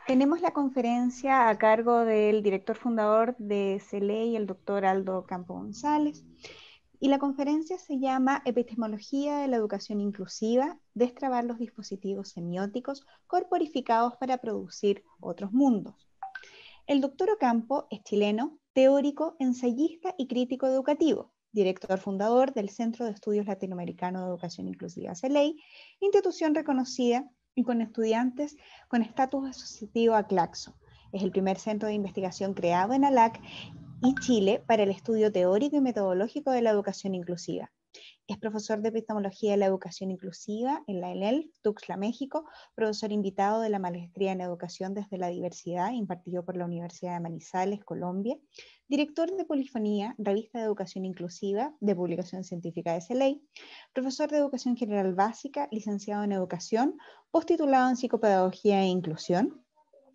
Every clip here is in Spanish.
Tenemos la conferencia a cargo del director fundador de CELEI, el doctor Aldo Campo González, y la conferencia se llama Epistemología de la Educación Inclusiva, destrabar los dispositivos semióticos corporificados para producir otros mundos. El doctor Ocampo es chileno, teórico, ensayista y crítico educativo, director fundador del Centro de Estudios Latinoamericano de Educación Inclusiva CELEI, institución reconocida y con estudiantes con estatus asociativo a Claxo. Es el primer centro de investigación creado en ALAC y Chile para el estudio teórico y metodológico de la educación inclusiva. Es profesor de Epistemología de la Educación Inclusiva en la ENEL, Tuxtla, México, profesor invitado de la Maestría en Educación desde la Diversidad, impartido por la Universidad de Manizales, Colombia, director de Polifonía, revista de Educación Inclusiva, de publicación científica de CELEI, profesor de Educación General Básica, licenciado en Educación, postitulado en Psicopedagogía e Inclusión,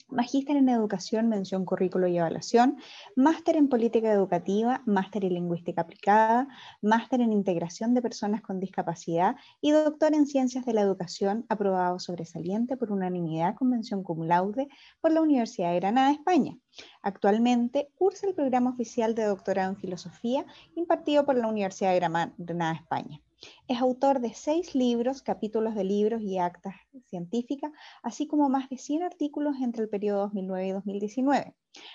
magíster en Educación, mención Currículo y Evaluación, máster en Política Educativa, máster en Lingüística Aplicada, máster en Integración de Personas con Discapacidad y doctor en Ciencias de la Educación, aprobado sobresaliente por unanimidad con mención cum laude por la Universidad de Granada, España. Actualmente cursa el programa oficial de doctorado en Filosofía impartido por la Universidad de Granada, España. Es autor de 6 libros, capítulos de libros y actas científicas, así como más de 100 artículos entre el periodo 2009 y 2019.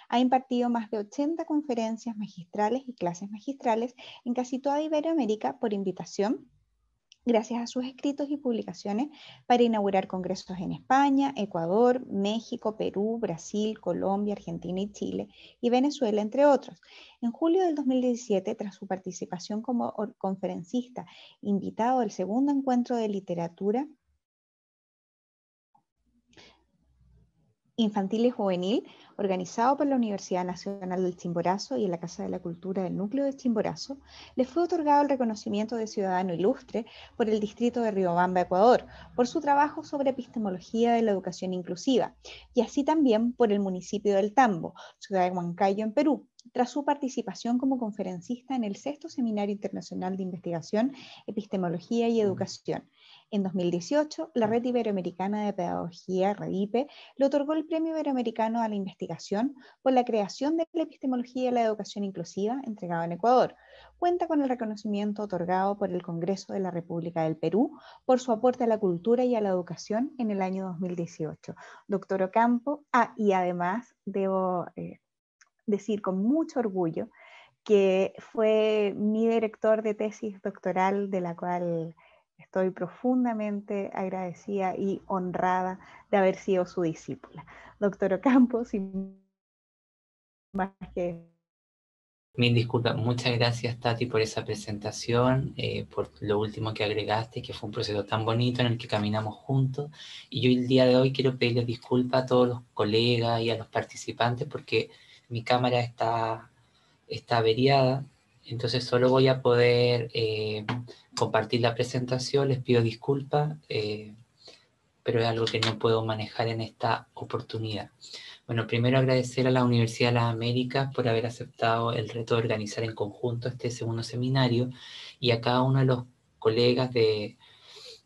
Ha impartido más de 80 conferencias magistrales y clases magistrales en casi toda Iberoamérica por invitación, gracias a sus escritos y publicaciones, para inaugurar congresos en España, Ecuador, México, Perú, Brasil, Colombia, Argentina y Chile, y Venezuela, entre otros. En julio del 2017, tras su participación como conferencista invitado al segundo encuentro de literatura infantil y juvenil, organizado por la Universidad Nacional del Chimborazo y en la Casa de la Cultura del Núcleo de Chimborazo, le fue otorgado el reconocimiento de Ciudadano Ilustre por el Distrito de Riobamba, Ecuador, por su trabajo sobre epistemología de la educación inclusiva, y así también por el municipio del Tambo, ciudad de Huancayo, en Perú, tras su participación como conferencista en el 6º Seminario Internacional de Investigación, Epistemología y Educación. En 2018, la Red Iberoamericana de Pedagogía, REDIPE, le otorgó el Premio Iberoamericano a la Investigación por la creación de la epistemología de la educación inclusiva, entregado en Ecuador. Cuenta con el reconocimiento otorgado por el Congreso de la República del Perú por su aporte a la cultura y a la educación en el año 2018. Doctor Ocampo, y además debo decir con mucho orgullo que fue mi director de tesis doctoral, de la cual estoy profundamente agradecida y honrada de haber sido su discípula. Doctor Ocampo, sin más que... Mil disculpas, muchas gracias Tati por esa presentación, por lo último que agregaste, que fue un proceso tan bonito en el que caminamos juntos. Y yo el día de hoy quiero pedirles disculpas a todos los colegas y a los participantes porque mi cámara está averiada, entonces solo voy a poder compartir la presentación. Les pido disculpas, pero es algo que no puedo manejar en esta oportunidad. Bueno, primero agradecer a la Universidad de las Américas por haber aceptado el reto de organizar en conjunto este segundo seminario, y a cada uno de los colegas que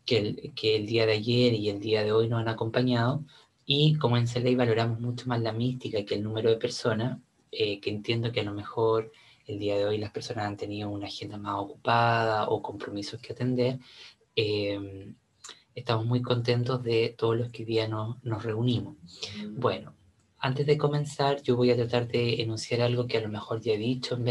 el día de ayer y el día de hoy nos han acompañado. Y como en CELEI valoramos mucho más la mística que el número de personas, que entiendo que a lo mejor el día de hoy las personas han tenido una agenda más ocupada o compromisos que atender, estamos muy contentos de todos los que hoy día nos reunimos. Bueno, antes de comenzar, yo voy a tratar de enunciar algo que a lo mejor ya he dicho en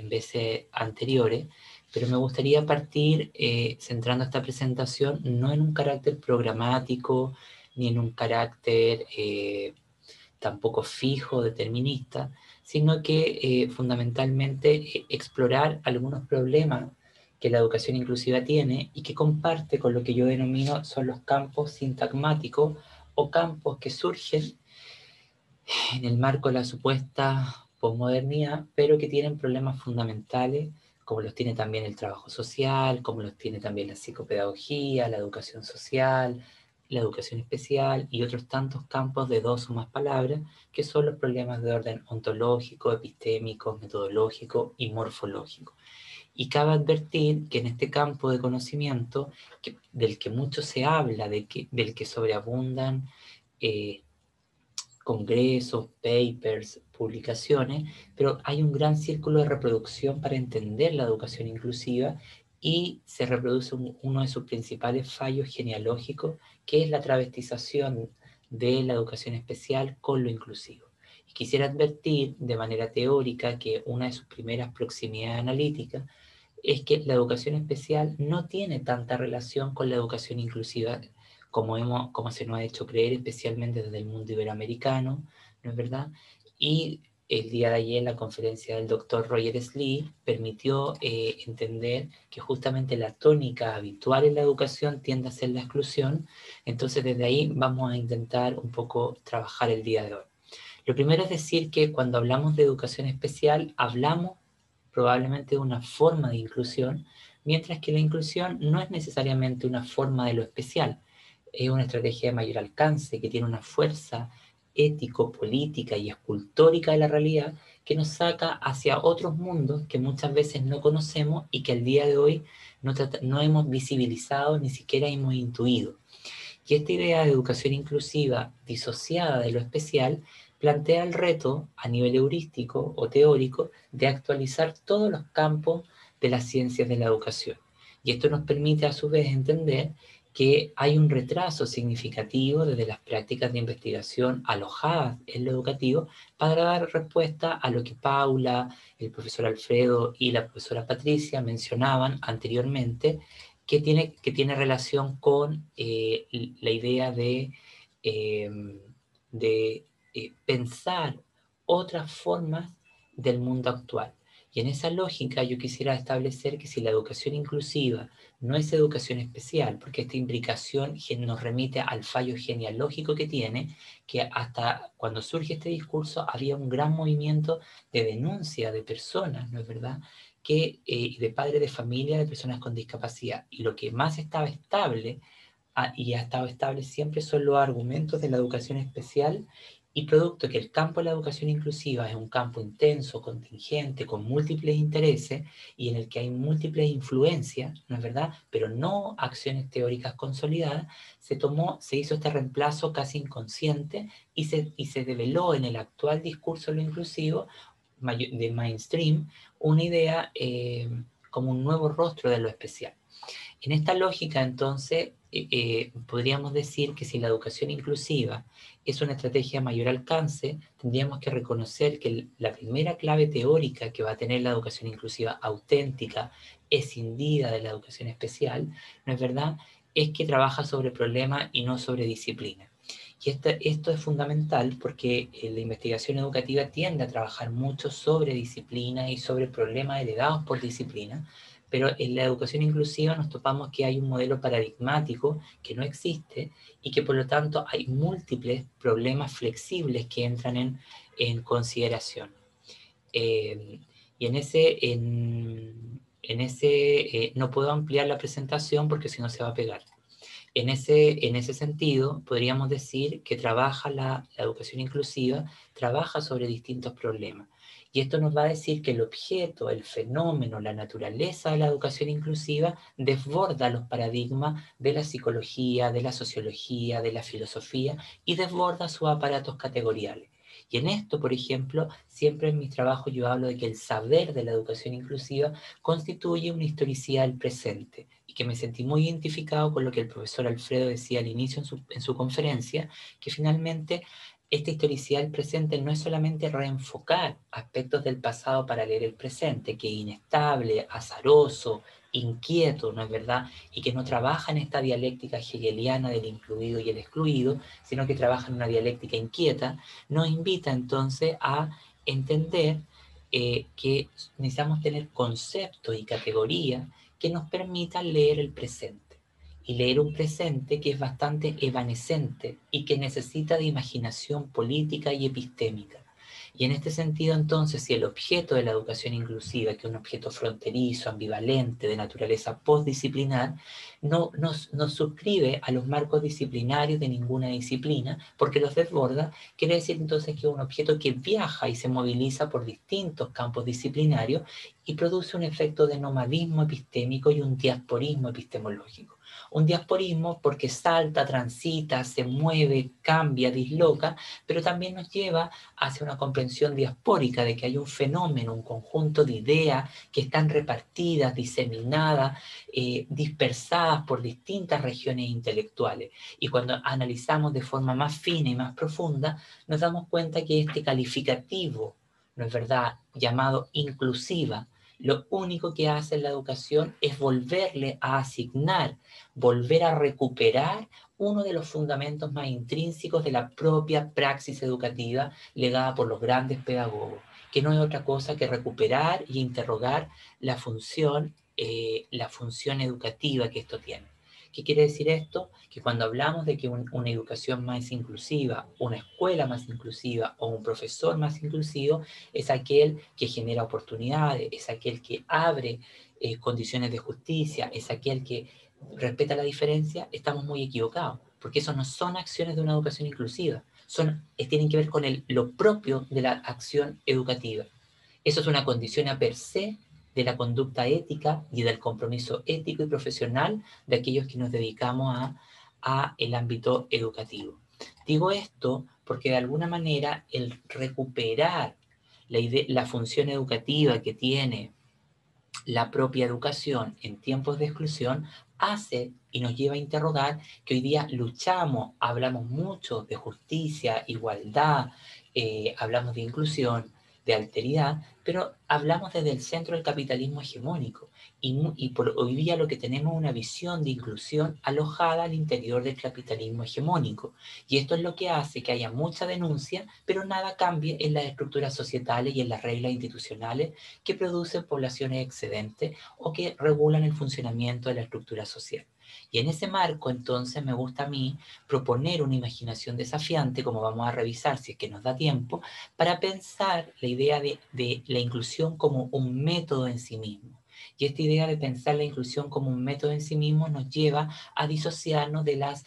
veces anteriores, pero me gustaría partir centrando esta presentación no en un carácter programático, ni en un carácter tampoco fijo, determinista, sino que fundamentalmente explorar algunos problemas que la educación inclusiva tiene y que comparte con lo que yo denomino son los campos sintagmáticos o campos que surgen en el marco de la supuesta posmodernidad, pero que tienen problemas fundamentales, como los tiene también el trabajo social, como los tiene también la psicopedagogía, la educación social, la educación especial y otros tantos campos de 2 o más palabras, que son los problemas de orden ontológico, epistémico, metodológico y morfológico. Y cabe advertir que en este campo de conocimiento, del que mucho se habla, del que sobreabundan congresos, papers, publicaciones, pero hay un gran círculo de reproducción para entender la educación inclusiva y se reproduce uno de sus principales fallos genealógicos, que es la travestización de la educación especial con lo inclusivo. Y quisiera advertir de manera teórica que una de sus primeras proximidades analíticas es que la educación especial no tiene tanta relación con la educación inclusiva como se nos ha hecho creer, especialmente desde el mundo iberoamericano, ¿no es verdad? Y el día de ayer la conferencia del doctor Roger Slee permitió entender que justamente la tónica habitual en la educación tiende a ser la exclusión. Entonces desde ahí vamos a intentar un poco trabajar el día de hoy. Lo primero es decir que cuando hablamos de educación especial, hablamos probablemente de una forma de inclusión, mientras que la inclusión no es necesariamente una forma de lo especial, es una estrategia de mayor alcance que tiene una fuerza ético, política y escultórica de la realidad que nos saca hacia otros mundos que muchas veces no conocemos y que al día de hoy no hemos visibilizado, ni siquiera hemos intuido. Y esta idea de educación inclusiva disociada de lo especial plantea el reto a nivel heurístico o teórico de actualizar todos los campos de las ciencias de la educación. Y esto nos permite a su vez entender que hay un retraso significativo desde las prácticas de investigación alojadas en lo educativo para dar respuesta a lo que Paula, el profesor Alfredo y la profesora Patricia mencionaban anteriormente, que tiene relación con la idea eh, de pensar otras formas del mundo actual. Y en esa lógica yo quisiera establecer que si la educación inclusiva no es educación especial, porque esta implicación nos remite al fallo genealógico que tiene, que hasta cuando surge este discurso había un gran movimiento de denuncia de personas, ¿no es verdad?, de padres de familia de personas con discapacidad. Y lo que más estaba estable, y ha estado estable siempre, son los argumentos de la educación especial, y producto que el campo de la educación inclusiva es un campo intenso, contingente, con múltiples intereses, y en el que hay múltiples influencias, ¿no es verdad?, pero no acciones teóricas consolidadas, se hizo este reemplazo casi inconsciente, y se develó en el actual discurso de lo inclusivo de mainstream una idea como un nuevo rostro de lo especial. En esta lógica, entonces, podríamos decir que si la educación inclusiva es una estrategia de mayor alcance, tendríamos que reconocer que la primera clave teórica que va a tener la educación inclusiva auténtica, escindida de la educación especial, ¿no es verdad?, es que trabaja sobre problemas y no sobre disciplina. Y esto es fundamental porque la investigación educativa tiende a trabajar mucho sobre disciplina y sobre problemas heredados por disciplina, pero en la educación inclusiva nos topamos que hay un modelo paradigmático que no existe y que por lo tanto hay múltiples problemas flexibles que entran en consideración. Y no puedo ampliar la presentación porque si no se va a pegar. En ese sentido, podríamos decir que la educación inclusiva trabaja sobre distintos problemas. Y esto nos va a decir que el objeto, el fenómeno, la naturaleza de la educación inclusiva desborda los paradigmas de la psicología, de la sociología, de la filosofía y desborda sus aparatos categoriales. Y en esto, por ejemplo, siempre en mis trabajos yo hablo de que el saber de la educación inclusiva constituye una historicidad del presente, y que me sentí muy identificado con lo que el profesor Alfredo decía al inicio en su conferencia, que finalmente esta historicidad del presente no es solamente reenfocar aspectos del pasado para leer el presente, que es inestable, azaroso, inquieto, ¿no es verdad?, y que no trabaja en esta dialéctica hegeliana del incluido y el excluido, sino que trabaja en una dialéctica inquieta, nos invita entonces a entender que necesitamos tener conceptos y categorías que nos permitan leer el presente. Y leer un presente que es bastante evanescente y que necesita de imaginación política y epistémica. Y en este sentido, entonces, si el objeto de la educación inclusiva, que es un objeto fronterizo, ambivalente, de naturaleza postdisciplinar, no suscribe a los marcos disciplinarios de ninguna disciplina, porque los desborda, quiere decir entonces que es un objeto que viaja y se moviliza por distintos campos disciplinarios y produce un efecto de nomadismo epistémico y un diasporismo epistemológico. Un diasporismo porque salta, transita, se mueve, cambia, disloca, pero también nos lleva hacia una comprensión diaspórica de que hay un fenómeno, un conjunto de ideas que están repartidas, diseminadas, dispersadas por distintas regiones intelectuales. Y cuando analizamos de forma más fina y más profunda, nos damos cuenta que este calificativo, ¿no es verdad?, llamado inclusiva, lo único que hace en la educación es volverle a asignar, volver a recuperar uno de los fundamentos más intrínsecos de la propia praxis educativa legada por los grandes pedagogos, que no es otra cosa que recuperar y interrogar la función educativa que esto tiene. ¿Qué quiere decir esto? Que cuando hablamos de que una educación más inclusiva, una escuela más inclusiva o un profesor más inclusivo, es aquel que genera oportunidades, es aquel que abre condiciones de justicia, es aquel que respeta la diferencia, estamos muy equivocados, porque eso no son acciones de una educación inclusiva, tienen que ver con lo propio de la acción educativa. Eso es una condición a per se de la conducta ética y del compromiso ético y profesional de aquellos que nos dedicamos a el ámbito educativo. Digo esto porque de alguna manera el recuperar la función educativa que tiene la propia educación en tiempos de exclusión hace y nos lleva a interrogar que hoy día luchamos, hablamos mucho de justicia, igualdad, hablamos de inclusión, de alteridad, pero hablamos desde el centro del capitalismo hegemónico y por hoy día lo que tenemos es una visión de inclusión alojada al interior del capitalismo hegemónico. Y esto es lo que hace que haya mucha denuncia, pero nada cambie en las estructuras societales y en las reglas institucionales que producen poblaciones excedentes o que regulan el funcionamiento de la estructura social. Y en ese marco, entonces, me gusta a mí proponer una imaginación desafiante, como vamos a revisar si es que nos da tiempo, para pensar la idea de la inclusión como un método en sí mismo. Y esta idea de pensar la inclusión como un método en sí mismo nos lleva a disociarnos de las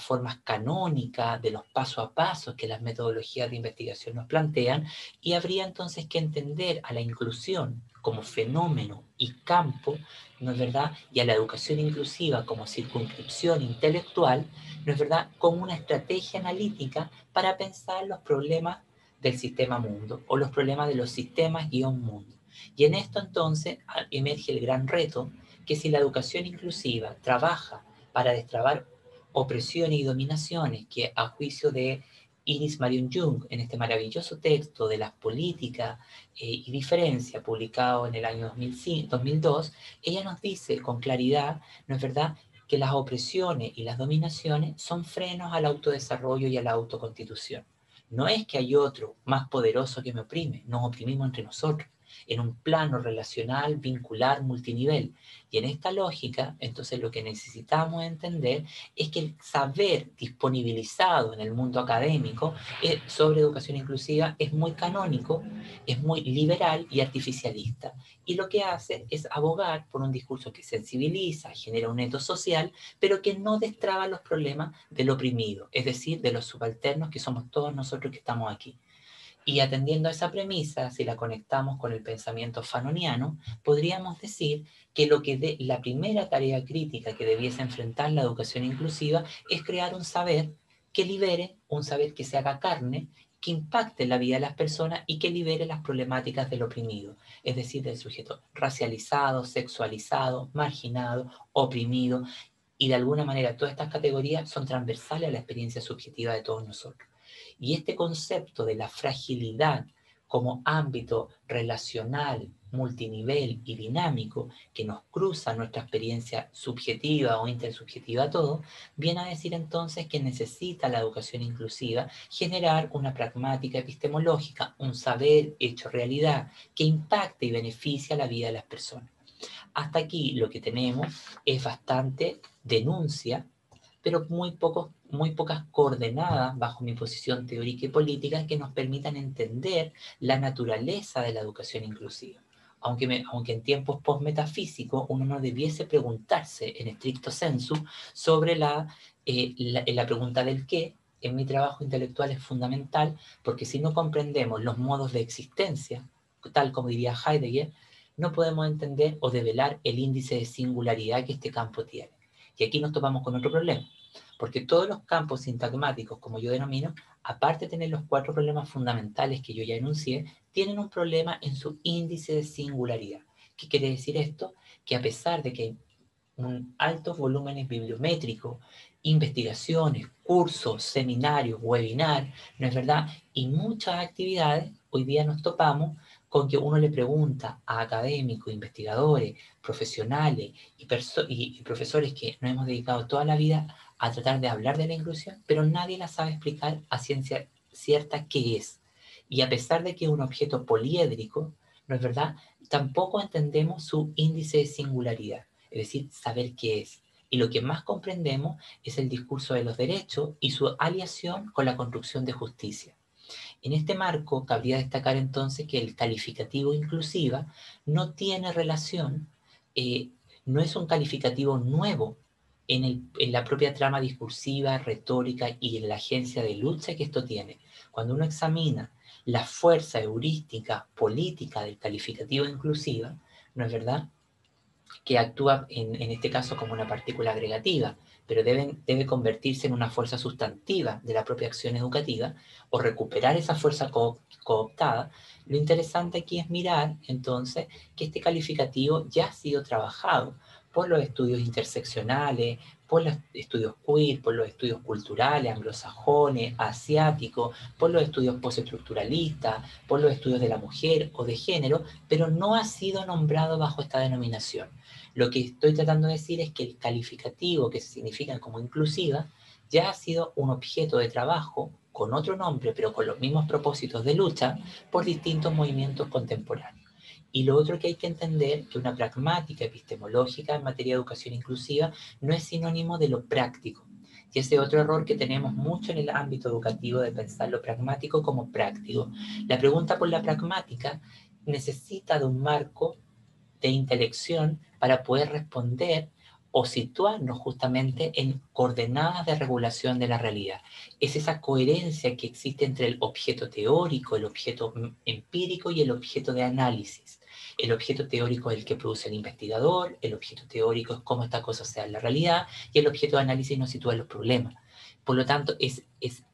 formas canónicas, de los pasos a pasos que las metodologías de investigación nos plantean, y habría entonces que entender a la inclusión como fenómeno y campo, ¿no es verdad?, y a la educación inclusiva como circunscripción intelectual, ¿no es verdad?, como una estrategia analítica para pensar los problemas del sistema mundo o los problemas de los sistemas guión mundo. Y en esto entonces emerge el gran reto que si la educación inclusiva trabaja para destrabar opresiones y dominaciones que a juicio de Iris Marion Jung, en este maravilloso texto de las políticas y diferencia, publicado en el año 2002, ella nos dice con claridad, ¿no es verdad?, que las opresiones y las dominaciones son frenos al autodesarrollo y a la autoconstitución. No es que hay otro más poderoso que me oprime, nos oprimimos entre nosotros, en un plano relacional, vincular, multinivel. Y en esta lógica, entonces lo que necesitamos entender es que el saber disponibilizado en el mundo académico sobre educación inclusiva es muy canónico, es muy liberal y artificialista. Y lo que hace es abogar por un discurso que sensibiliza, genera un etos social, pero que no destraba los problemas del oprimido, es decir, de los subalternos que somos todos nosotros que estamos aquí. Y atendiendo a esa premisa, si la conectamos con el pensamiento fanoniano, podríamos decir que la primera tarea crítica que debiese enfrentar la educación inclusiva es crear un saber que libere, un saber que se haga carne, que impacte la vida de las personas y que libere las problemáticas del oprimido, es decir, del sujeto racializado, sexualizado, marginado, oprimido, y de alguna manera todas estas categorías son transversales a la experiencia subjetiva de todos nosotros. Y este concepto de la fragilidad como ámbito relacional, multinivel y dinámico que nos cruza nuestra experiencia subjetiva o intersubjetiva todo, viene a decir entonces que necesita la educación inclusiva generar una pragmática epistemológica, un saber hecho realidad que impacte y beneficie a la vida de las personas. Hasta aquí lo que tenemos es bastante denuncia, pero muy pocas coordenadas bajo mi posición teórica y política que nos permitan entender la naturaleza de la educación inclusiva. Aunque en tiempos post-metafísicos uno no debiese preguntarse en estricto sensu sobre la pregunta del qué, en mi trabajo intelectual es fundamental, porque si no comprendemos los modos de existencia, tal como diría Heidegger, no podemos entender o develar el índice de singularidad que este campo tiene. Y aquí nos topamos con otro problema, porque todos los campos sintagmáticos, como yo denomino, aparte de tener los 4 problemas fundamentales que yo ya enuncié, tienen un problema en su índice de singularidad. ¿Qué quiere decir esto? Que a pesar de que hay altos volúmenes bibliométricos, investigaciones, cursos, seminarios, webinars, ¿no es verdad? Y muchas actividades, hoy día nos topamos con que uno le pregunta a académicos, investigadores, profesionales y profesores que nos hemos dedicado toda la vida a tratar de hablar de la inclusión, pero nadie la sabe explicar a ciencia cierta qué es. Y a pesar de que es un objeto poliédrico, ¿no es verdad? Tampoco entendemos su índice de singularidad, es decir, saber qué es. Y lo que más comprendemos es el discurso de los derechos y su aliación con la construcción de justicia. En este marco, cabría destacar entonces que el calificativo inclusiva no tiene relación, eh, no es un calificativo nuevo en la propia trama discursiva, retórica y en la agencia de lucha que esto tiene. Cuando uno examina la fuerza heurística política del calificativo inclusiva, ¿no es verdad?, que actúa en este caso como una partícula agregativa, pero debe convertirse en una fuerza sustantiva de la propia acción educativa o recuperar esa fuerza cooptada. Lo interesante aquí es mirar entonces que este calificativo ya ha sido trabajado por los estudios interseccionales, por los estudios queer, por los estudios culturales, anglosajones, asiáticos, por los estudios postestructuralistas, por los estudios de la mujer o de género, pero no ha sido nombrado bajo esta denominación. Lo que estoy tratando de decir es que el calificativo, que se significa como inclusiva, ya ha sido un objeto de trabajo con otro nombre, pero con los mismos propósitos de lucha por distintos movimientos contemporáneos. Y lo otro que hay que entender, que una pragmática epistemológica en materia de educación inclusiva no es sinónimo de lo práctico. Y ese otro error que tenemos mucho en el ámbito educativo de pensar lo pragmático como práctico. La pregunta por la pragmática necesita de un marco de intelección para poder responder o situarnos justamente en coordenadas de regulación de la realidad. Es esa coherencia que existe entre el objeto teórico, el objeto empírico y el objeto de análisis. El objeto teórico es el que produce el investigador, el objeto teórico es cómo esta cosa se da en la realidad y el objeto de análisis nos sitúa en los problemas. Por lo tanto, es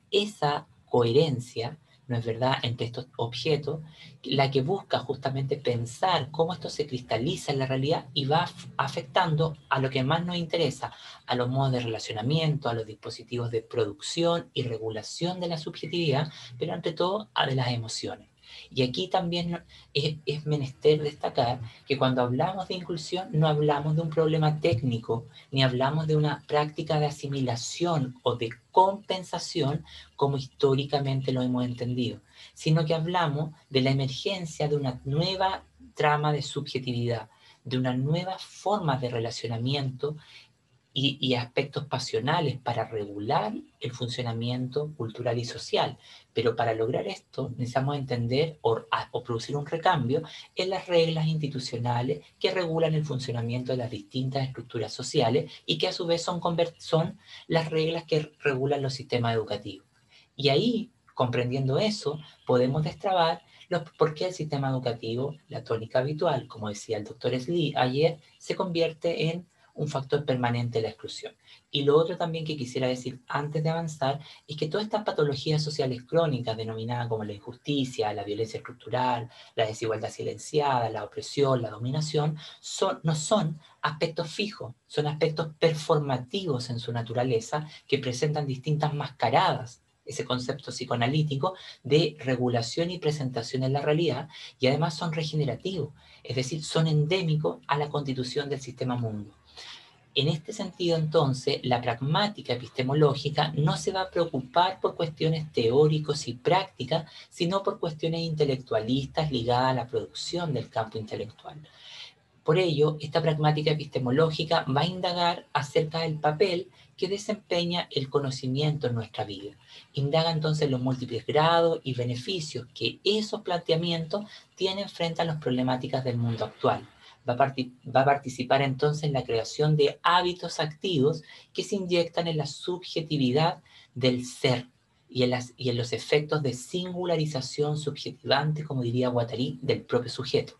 esa coherencia, ¿no es verdad?, entre estos objetos, la que busca justamente pensar cómo esto se cristaliza en la realidad y va afectando a lo que más nos interesa, a los modos de relacionamiento, a los dispositivos de producción y regulación de la subjetividad, pero ante todo a de las emociones. Y aquí también es menester destacar que cuando hablamos de inclusión no hablamos de un problema técnico, ni hablamos de una práctica de asimilación o de compensación como históricamente lo hemos entendido, sino que hablamos de la emergencia de una nueva trama de subjetividad, de una nueva forma de relacionamiento y aspectos pasionales para regular el funcionamiento cultural y social. Pero para lograr esto necesitamos entender o producir un recambio en las reglas institucionales que regulan el funcionamiento de las distintas estructuras sociales y que a su vez son las reglas que regulan los sistemas educativos. Y ahí, comprendiendo eso, podemos destrabar por qué el sistema educativo, la tónica habitual, como decía el doctor Slee ayer, se convierte en un factor permanente de la exclusión. Y lo otro también que quisiera decir antes de avanzar es que todas estas patologías sociales crónicas denominadas como la injusticia, la violencia estructural, la desigualdad silenciada, la opresión, la dominación, no son aspectos fijos, son aspectos performativos en su naturaleza que presentan distintas mascaradas, ese concepto psicoanalítico de regulación y presentación en la realidad, y además son regenerativos, es decir, son endémicos a la constitución del sistema mundo. En este sentido, entonces, la pragmática epistemológica no se va a preocupar por cuestiones teóricas y prácticas, sino por cuestiones intelectualistas ligadas a la producción del campo intelectual. Por ello, esta pragmática epistemológica va a indagar acerca del papel que desempeña el conocimiento en nuestra vida. Indaga entonces los múltiples grados y beneficios que esos planteamientos tienen frente a las problemáticas del mundo actual. Va a participar entonces en la creación de hábitos activos que se inyectan en la subjetividad del ser y en los efectos de singularización subjetivante, como diría Guattari, del propio sujeto.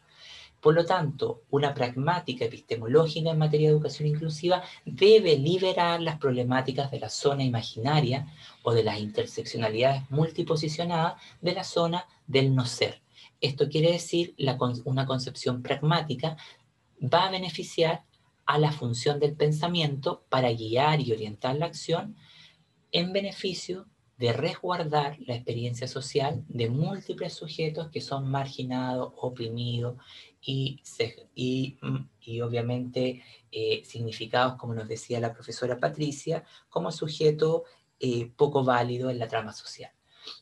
Por lo tanto, una pragmática epistemológica en materia de educación inclusiva debe liberar las problemáticas de la zona imaginaria o de las interseccionalidades multiposicionadas de la zona del no ser. Esto quiere decir una concepción pragmática va a beneficiar a la función del pensamiento para guiar y orientar la acción en beneficio de resguardar la experiencia social de múltiples sujetos que son marginados, oprimidos y obviamente significados, como nos decía la profesora Patricia, como sujeto poco válido en la trama social.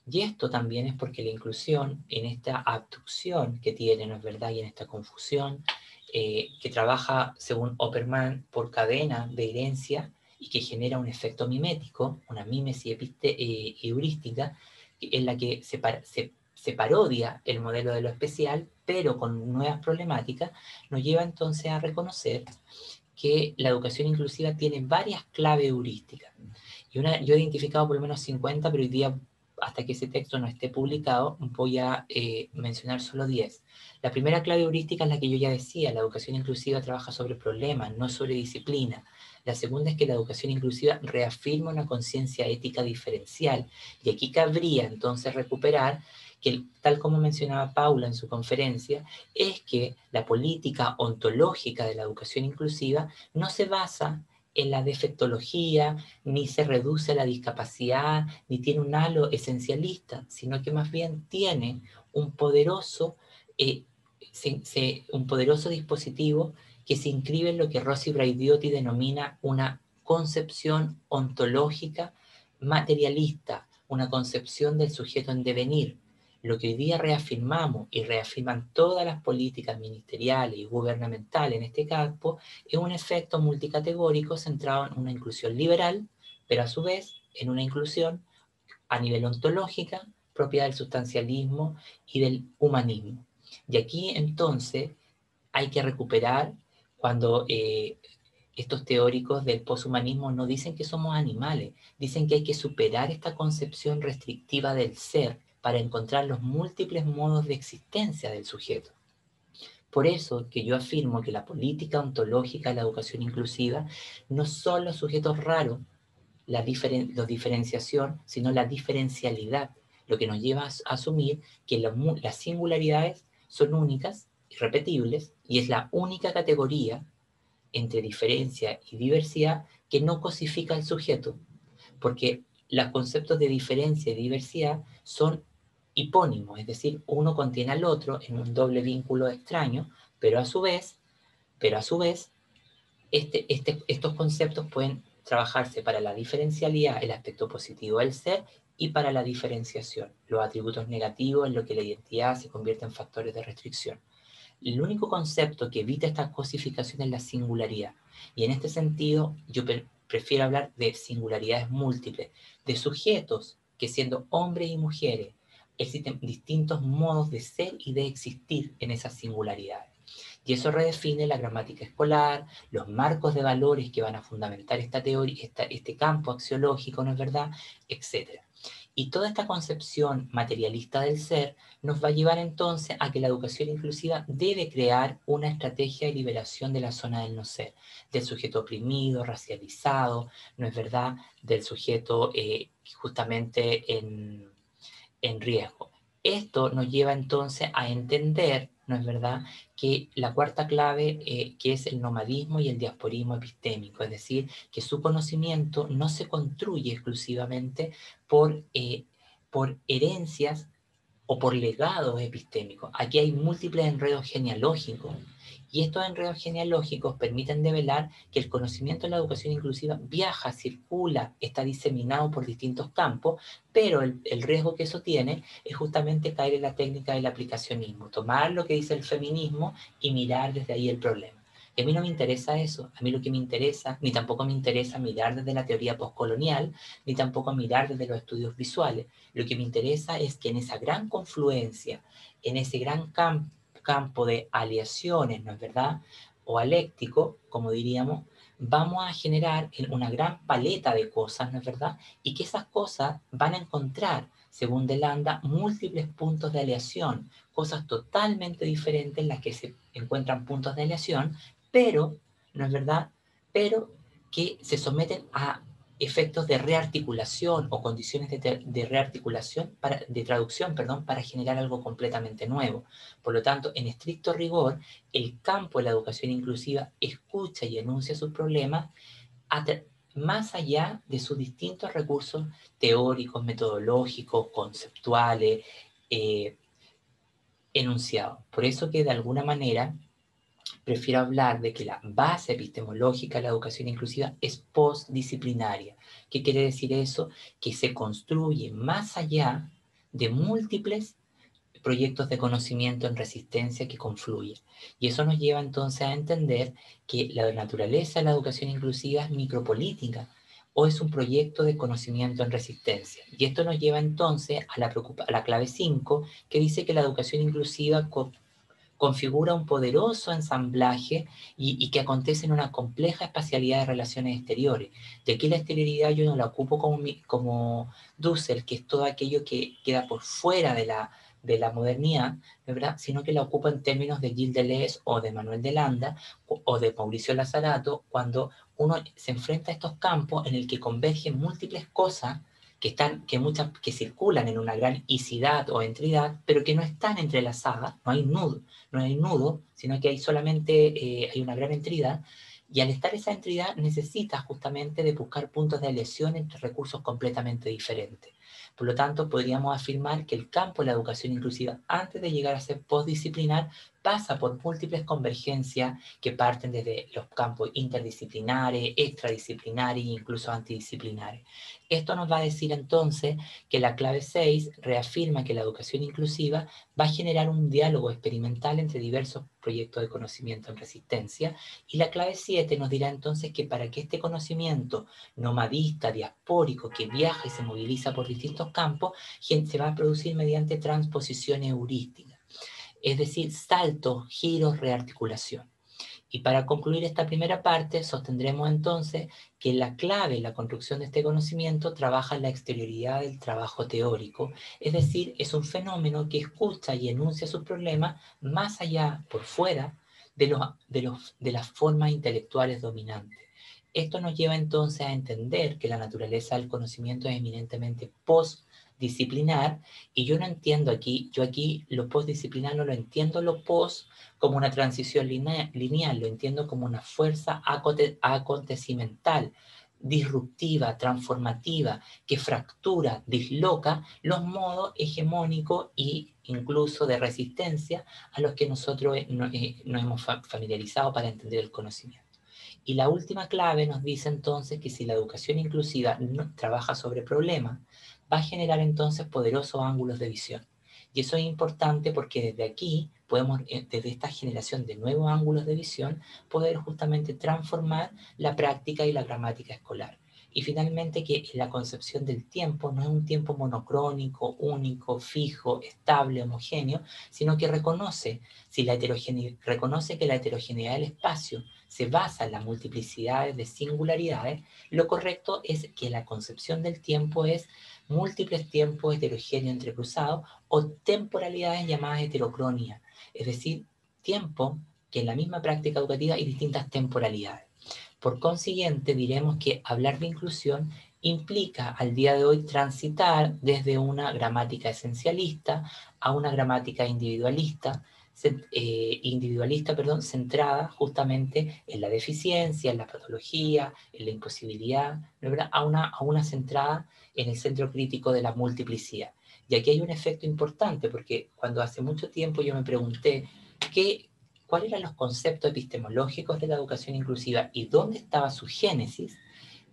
Y esto también es porque la inclusión en esta abducción que tiene, ¿no es verdad? Y en esta confusión que trabaja, según Opperman, por cadena de herencia y que genera un efecto mimético, una mímesis heurística, en la que se parodia el modelo de lo especial, pero con nuevas problemáticas, nos lleva entonces a reconocer que la educación inclusiva tiene varias claves heurísticas. Yo he identificado por lo menos 50, pero hoy día, hasta que ese texto no esté publicado, voy a mencionar solo 10. La primera clave heurística es la que yo ya decía, la educación inclusiva trabaja sobre problemas, no sobre disciplina. La segunda es que la educación inclusiva reafirma una conciencia ética diferencial. Y aquí cabría entonces recuperar que, tal como mencionaba Paula en su conferencia, es que la política ontológica de la educación inclusiva no se basa en la defectología, ni se reduce a la discapacidad, ni tiene un halo esencialista, sino que más bien tiene un poderoso, un poderoso dispositivo que se inscribe en lo que Rossi Braidotti denomina una concepción ontológica materialista, una concepción del sujeto en devenir. Lo que hoy día reafirmamos y reafirman todas las políticas ministeriales y gubernamentales en este campo es un efecto multicategórico centrado en una inclusión liberal, pero a su vez en una inclusión a nivel ontológica propia del sustancialismo y del humanismo. Y aquí entonces hay que recuperar cuando estos teóricos del poshumanismo no dicen que somos animales, dicen que hay que superar esta concepción restrictiva del ser para encontrar los múltiples modos de existencia del sujeto. Por eso que yo afirmo que la política ontológica de la educación inclusiva no son los sujetos raros, la diferenciación, sino la diferencialidad, lo que nos lleva a asumir que las singularidades son únicas, irrepetibles, y es la única categoría entre diferencia y diversidad que no cosifica al sujeto, porque los conceptos de diferencia y diversidad son hipónimos, es decir, uno contiene al otro en un doble vínculo extraño, pero a su vez, estos conceptos pueden trabajarse para la diferencialidad, el aspecto positivo del ser, y para la diferenciación, los atributos negativos en lo que la identidad se convierte en factores de restricción. El único concepto que evita esta cosificación es la singularidad. Y en este sentido, yo prefiero hablar de singularidades múltiples, de sujetos que siendo hombres y mujeres existen distintos modos de ser y de existir en esas singularidades. Y eso redefine la gramática escolar, los marcos de valores que van a fundamentar esta teoría, este campo axiológico, ¿no es verdad?, etcétera. Y toda esta concepción materialista del ser nos va a llevar entonces a que la educación inclusiva debe crear una estrategia de liberación de la zona del no ser, del sujeto oprimido, racializado, ¿no es verdad?, del sujeto justamente en riesgo. Esto nos lleva entonces a entender, ¿no es verdad?, que la cuarta clave, que es el nomadismo y el diasporismo epistémico, es decir, que su conocimiento no se construye exclusivamente por herencias o por legados epistémicos. Aquí hay múltiples enredos genealógicos y estos enredos genealógicos permiten develar que el conocimiento de la educación inclusiva viaja, circula, está diseminado por distintos campos, pero el riesgo que eso tiene es justamente caer en la técnica del aplicacionismo, tomar lo que dice el feminismo y mirar desde ahí el problema. Y a mí no me interesa eso, a mí lo que me interesa, ni tampoco me interesa mirar desde la teoría postcolonial, ni tampoco mirar desde los estudios visuales. Lo que me interesa es que en esa gran confluencia, en ese gran campo de aleaciones, ¿no es verdad?, o aléctico, como diríamos, vamos a generar una gran paleta de cosas, ¿no es verdad?, y que esas cosas van a encontrar según Delanda, múltiples puntos de aleación, cosas totalmente diferentes en las que se encuentran puntos de aleación, pero, ¿no es verdad? Pero que se someten a efectos de rearticulación o condiciones de rearticulación, de traducción, perdón, para generar algo completamente nuevo. Por lo tanto, en estricto rigor, el campo de la educación inclusiva escucha y enuncia sus problemas más allá de sus distintos recursos teóricos, metodológicos, conceptuales, enunciados. Por eso que de alguna manera prefiero hablar de que la base epistemológica de la educación inclusiva es postdisciplinaria. ¿Qué quiere decir eso? Que se construye más allá de múltiples proyectos de conocimiento en resistencia que confluyen. Y eso nos lleva entonces a entender que la naturaleza de la educación inclusiva es micropolítica o es un proyecto de conocimiento en resistencia. Y esto nos lleva entonces a la clave 5, que dice que la educación inclusiva configura un poderoso ensamblaje y que acontece en una compleja espacialidad de relaciones exteriores. De aquí la exterioridad yo no la ocupo como Dussel, que es todo aquello que queda por fuera de la modernidad, ¿verdad? Sino que la ocupo en términos de Gilles Deleuze o de Manuel de Landa o de Mauricio Lazarato, cuando uno se enfrenta a estos campos en el que convergen múltiples cosas que circulan en una gran icidad o entidad, pero que no están entrelazadas, no hay nudo, sino que hay solamente hay una gran entidad, y al estar esa entidad necesita justamente de buscar puntos de lesión entre recursos completamente diferentes. Por lo tanto, podríamos afirmar que el campo de la educación inclusiva, antes de llegar a ser postdisciplinar, pasa por múltiples convergencias que parten desde los campos interdisciplinares, extradisciplinares e incluso antidisciplinares. Esto nos va a decir entonces que la clave 6 reafirma que la educación inclusiva va a generar un diálogo experimental entre diversos proyectos de conocimiento en resistencia, y la clave 7 nos dirá entonces que para que este conocimiento nomadista, diaspórico, que viaja y se moviliza por distintos campos, se va a producir mediante transposiciones heurísticas, es decir, saltos, giros, rearticulación. Y para concluir esta primera parte, sostendremos entonces que la clave en la construcción de este conocimiento trabaja en la exterioridad del trabajo teórico, es decir, es un fenómeno que escucha y enuncia sus problemas más allá, por fuera, de las formas intelectuales dominantes. Esto nos lleva entonces a entender que la naturaleza del conocimiento es eminentemente postdisciplinar, y yo no entiendo yo aquí lo postdisciplinar no lo entiendo lo post como una transición lineal, lo entiendo como una fuerza acontecimental, disruptiva, transformativa, que fractura, disloca los modos hegemónicos e incluso de resistencia a los que nosotros nos hemos familiarizado para entender el conocimiento. Y la última clave nos dice entonces que si la educación inclusiva no trabaja sobre problemas, va a generar entonces poderosos ángulos de visión. Y eso es importante porque desde aquí podemos, desde esta generación de nuevos ángulos de visión, poder justamente transformar la práctica y la gramática escolar. Y finalmente que la concepción del tiempo no es un tiempo monocrónico, único, fijo, estable, homogéneo, sino que reconoce que la heterogeneidad del espacio se basa en las multiplicidades de singularidades. Lo correcto es que la concepción del tiempo es múltiples tiempos heterogéneos entrecruzados o temporalidades llamadas heterocronías, es decir, tiempo que en la misma práctica educativa hay distintas temporalidades. Por consiguiente, diremos que hablar de inclusión implica al día de hoy transitar desde una gramática esencialista a una gramática individualista, centrada justamente en la deficiencia, en la patología, en la imposibilidad, ¿verdad? a una centrada en el centro crítico de la multiplicidad. Y aquí hay un efecto importante, porque cuando hace mucho tiempo yo me pregunté cuáles eran los conceptos epistemológicos de la educación inclusiva y dónde estaba su génesis,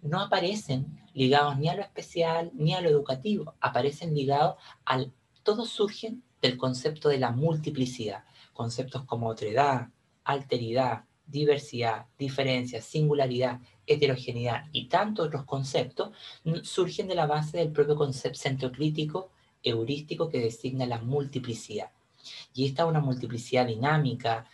no aparecen ligados ni a lo especial ni a lo educativo, aparecen ligados al... Todos surgen del concepto de la multiplicidad, conceptos como otredad, alteridad, diversidad, diferencia, singularidad, heterogeneidad y tantos otros conceptos surgen de la base del propio concepto centrocrítico heurístico que designa la multiplicidad. Y esta es una multiplicidad dinámica,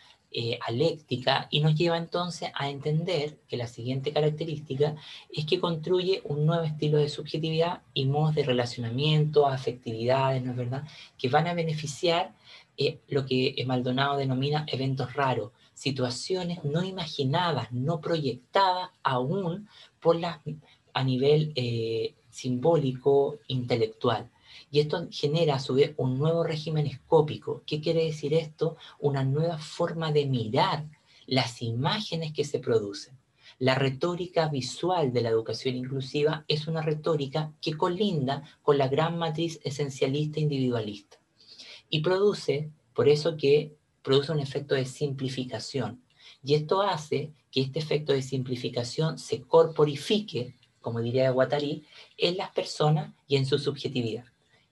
aléctica y nos lleva entonces a entender que la siguiente característica es que construye un nuevo estilo de subjetividad y modos de relacionamiento, afectividades, ¿no es verdad?, que van a beneficiar lo que Maldonado denomina eventos raros, situaciones no imaginadas, no proyectadas aún por a nivel simbólico, intelectual. Y esto genera a su vez un nuevo régimen escópico. ¿Qué quiere decir esto? Una nueva forma de mirar las imágenes que se producen. La retórica visual de la educación inclusiva es una retórica que colinda con la gran matriz esencialista individualista y produce, por eso que produce un efecto de simplificación. Y esto hace que este efecto de simplificación se corporifique, como diría Guattari, en las personas y en su subjetividad.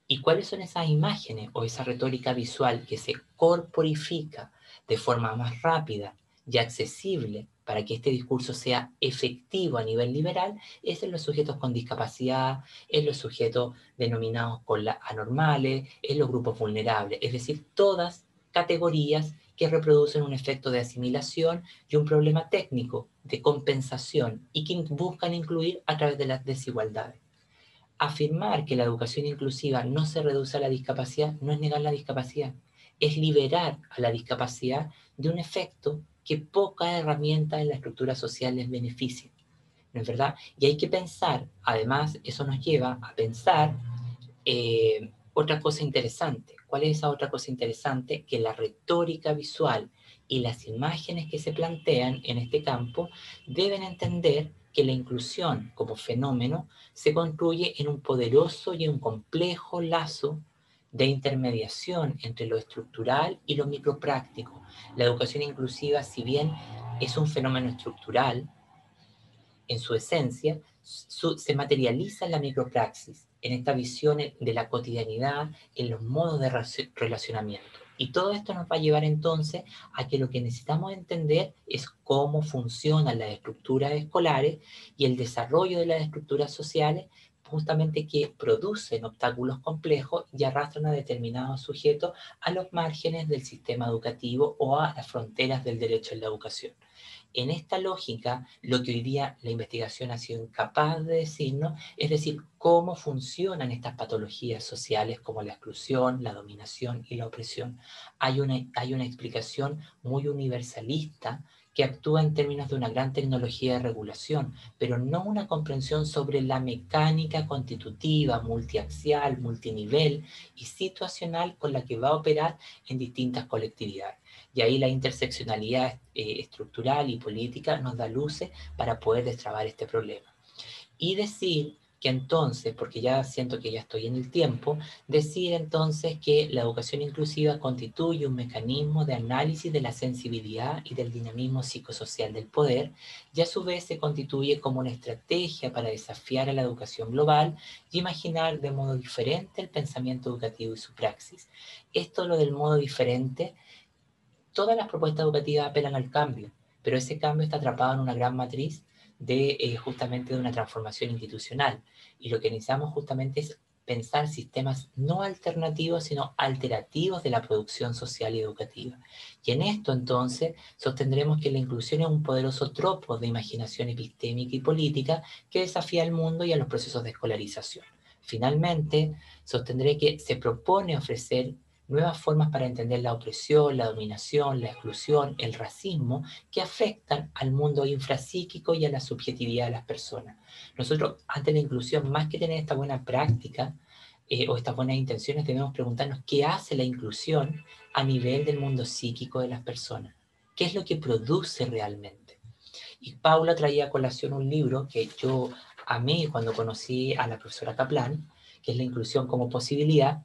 ¿Y cuáles son esas imágenes o esa retórica visual que se corporifica de forma más rápida y accesible para que este discurso sea efectivo a nivel liberal? Es en los sujetos con discapacidad, en los sujetos denominados con las anormales, en los grupos vulnerables, es decir, todas categorías que reproducen un efecto de asimilación y un problema técnico de compensación y que buscan incluir a través de las desigualdades. Afirmar que la educación inclusiva no se reduce a la discapacidad no es negar la discapacidad, es liberar a la discapacidad de un efecto que pocas herramientas en la estructura social les benefician. ¿No es verdad? Y hay que pensar, además, eso nos lleva a pensar otra cosa interesante. ¿Cuál es esa otra cosa interesante? Que la retórica visual y las imágenes que se plantean en este campo deben entender que la inclusión como fenómeno se construye en un poderoso y un complejo lazo de intermediación entre lo estructural y lo micropráctico. La educación inclusiva, si bien es un fenómeno estructural, en su esencia, se materializa en la micropraxis, en esta visión de la cotidianidad, en los modos de relacionamiento. Y todo esto nos va a llevar entonces a que lo que necesitamos entender es cómo funcionan las estructuras escolares y el desarrollo de las estructuras sociales, justamente que producen obstáculos complejos y arrastran a determinados sujetos a los márgenes del sistema educativo o a las fronteras del derecho a la educación. En esta lógica, lo que hoy día la investigación ha sido incapaz de decirnos, es decir, cómo funcionan estas patologías sociales como la exclusión, la dominación y la opresión. Hay una explicación muy universalista que actúa en términos de una gran tecnología de regulación, pero no una comprensión sobre la mecánica constitutiva, multiaxial, multinivel y situacional con la que va a operar en distintas colectividades. Y ahí la interseccionalidad estructural y política nos da luces para poder destrabar este problema. Y decir que entonces, porque ya siento que ya estoy en el tiempo, decir entonces que la educación inclusiva constituye un mecanismo de análisis de la sensibilidad y del dinamismo psicosocial del poder, y a su vez se constituye como una estrategia para desafiar a la educación global y imaginar de modo diferente el pensamiento educativo y su praxis. Esto, lo del modo diferente, todas las propuestas educativas apelan al cambio, pero ese cambio está atrapado en una gran matriz de justamente de una transformación institucional. Y lo que necesitamos justamente es pensar sistemas no alternativos, sino alterativos de la producción social y educativa. Y en esto, entonces, sostendremos que la inclusión es un poderoso tropo de imaginación epistémica y política que desafía al mundo y a los procesos de escolarización. Finalmente, sostendré que se propone ofrecer nuevas formas para entender la opresión, la dominación, la exclusión, el racismo, que afectan al mundo infrapsíquico y a la subjetividad de las personas. Nosotros, ante la inclusión, más que tener esta buena práctica o estas buenas intenciones, debemos preguntarnos qué hace la inclusión a nivel del mundo psíquico de las personas. ¿Qué es lo que produce realmente? Y Paula traía a colación un libro que yo amé cuando conocí a la profesora Kaplan, que es La inclusión como posibilidad,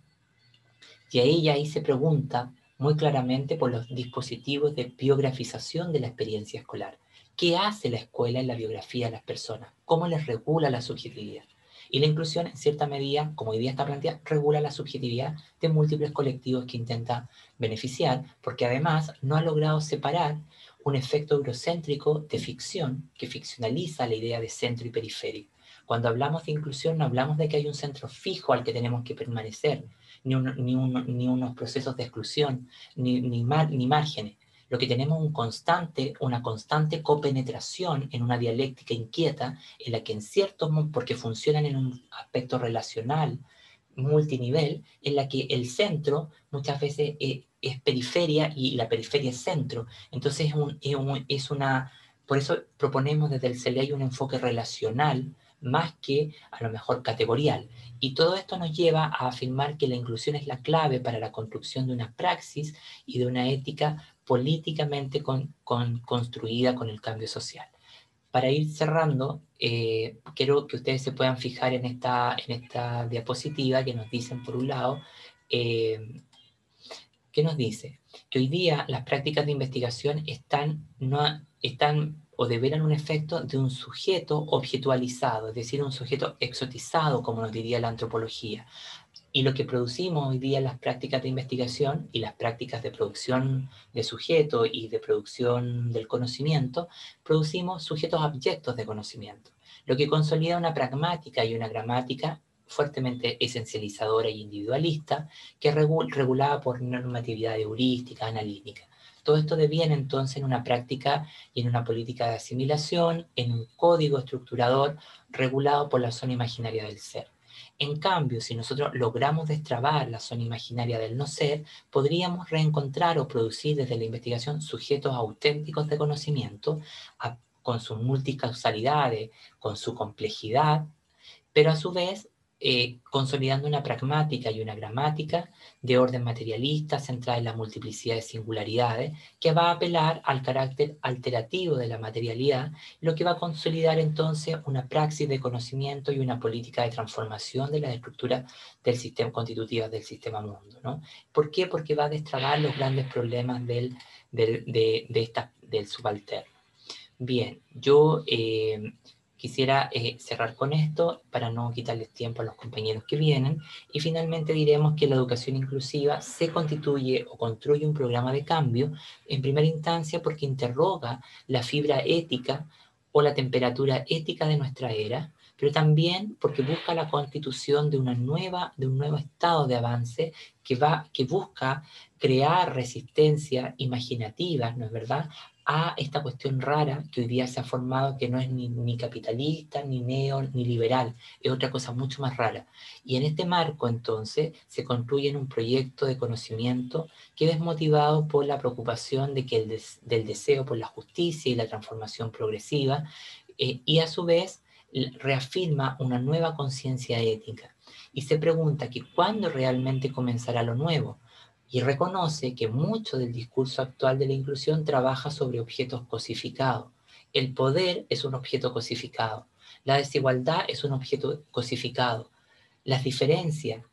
y ahí se pregunta muy claramente por los dispositivos de biografización de la experiencia escolar. ¿Qué hace la escuela en la biografía de las personas? ¿Cómo les regula la subjetividad? Y la inclusión, en cierta medida, como hoy día está planteada, regula la subjetividad de múltiples colectivos que intenta beneficiar, porque además no ha logrado separar un efecto eurocéntrico de ficción que ficcionaliza la idea de centro y periférico. Cuando hablamos de inclusión no hablamos de que hay un centro fijo al que tenemos que permanecer, ni unos procesos de exclusión, ni márgenes. Lo que tenemos una constante copenetración en una dialéctica inquieta en la que en ciertos, porque funcionan en un aspecto relacional, multinivel, en la que el centro muchas veces es periferia y la periferia es centro. Entonces por eso proponemos desde el CELEI un enfoque relacional más que a lo mejor categorial. Y todo esto nos lleva a afirmar que la inclusión es la clave para la construcción de una praxis y de una ética políticamente construida con el cambio social. Para ir cerrando, quiero que ustedes se puedan fijar en esta diapositiva que nos dicen, por un lado, ¿qué nos dice? Que hoy día las prácticas de investigación están o deberán un efecto de un sujeto objetualizado, es decir, un sujeto exotizado, como nos diría la antropología. Y lo que producimos hoy día en las prácticas de investigación y las prácticas de producción de sujeto y de producción del conocimiento, producimos sujetos abyectos de conocimiento, lo que consolida una pragmática y una gramática fuertemente esencializadora e individualista, que es regulada por normatividad heurística, analítica. Todo esto deviene entonces en una práctica y en una política de asimilación, en un código estructurador regulado por la zona imaginaria del ser. En cambio, si nosotros logramos destrabar la zona imaginaria del no ser, podríamos reencontrar o producir desde la investigación sujetos auténticos de conocimiento, con sus multicausalidades, con su complejidad, pero a su vez consolidando una pragmática y una gramática de orden materialista centrada en la multiplicidad de singularidades, que va a apelar al carácter alterativo de la materialidad, lo que va a consolidar entonces una praxis de conocimiento y una política de transformación de las estructuras del sistema constitutivas del sistema mundo, ¿no? ¿Por qué? Porque va a destrabar los grandes problemas del subalterno. Bien, yo quisiera cerrar con esto para no quitarles tiempo a los compañeros que vienen, y finalmente diremos que la educación inclusiva se constituye o construye un programa de cambio en primera instancia porque interroga la fibra ética o la temperatura ética de nuestra era, pero también porque busca la constitución de un nuevo estado de avance que busca crear resistencia imaginativa, ¿no es verdad?, a esta cuestión rara que hoy día se ha formado, que no es ni capitalista, ni ni liberal, es otra cosa mucho más rara. Y en este marco, entonces, se construye un proyecto de conocimiento que es motivado por la preocupación de que del deseo por la justicia y la transformación progresiva, y a su vez reafirma una nueva conciencia ética. Y se pregunta que ¿cuándo realmente comenzará lo nuevo? Y reconoce que mucho del discurso actual de la inclusión trabaja sobre objetos cosificados. El poder es un objeto cosificado, la desigualdad es un objeto cosificado, las diferencias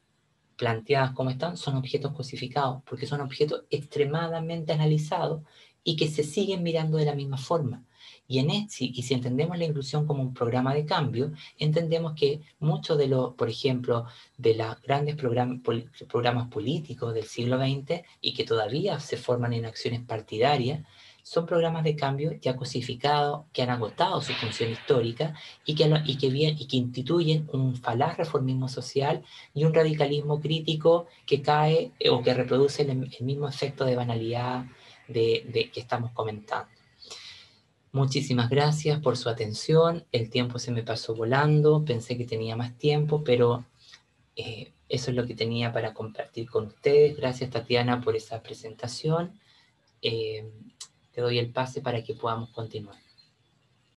planteadas como están son objetos cosificados, porque son objetos extremadamente analizados y que se siguen mirando de la misma forma. Y si entendemos la inclusión como un programa de cambio, entendemos que muchos de los, por ejemplo, de los grandes programas políticos del siglo XX y que todavía se forman en acciones partidarias, son programas de cambio ya cosificados, que han agotado su función histórica y que instituyen un falaz reformismo social y un radicalismo crítico que cae o que reproduce el mismo efecto de banalidad que estamos comentando. Muchísimas gracias por su atención. El tiempo se me pasó volando, pensé que tenía más tiempo, pero eso es lo que tenía para compartir con ustedes. Gracias, Tatiana, por esa presentación. Te doy el pase para que podamos continuar.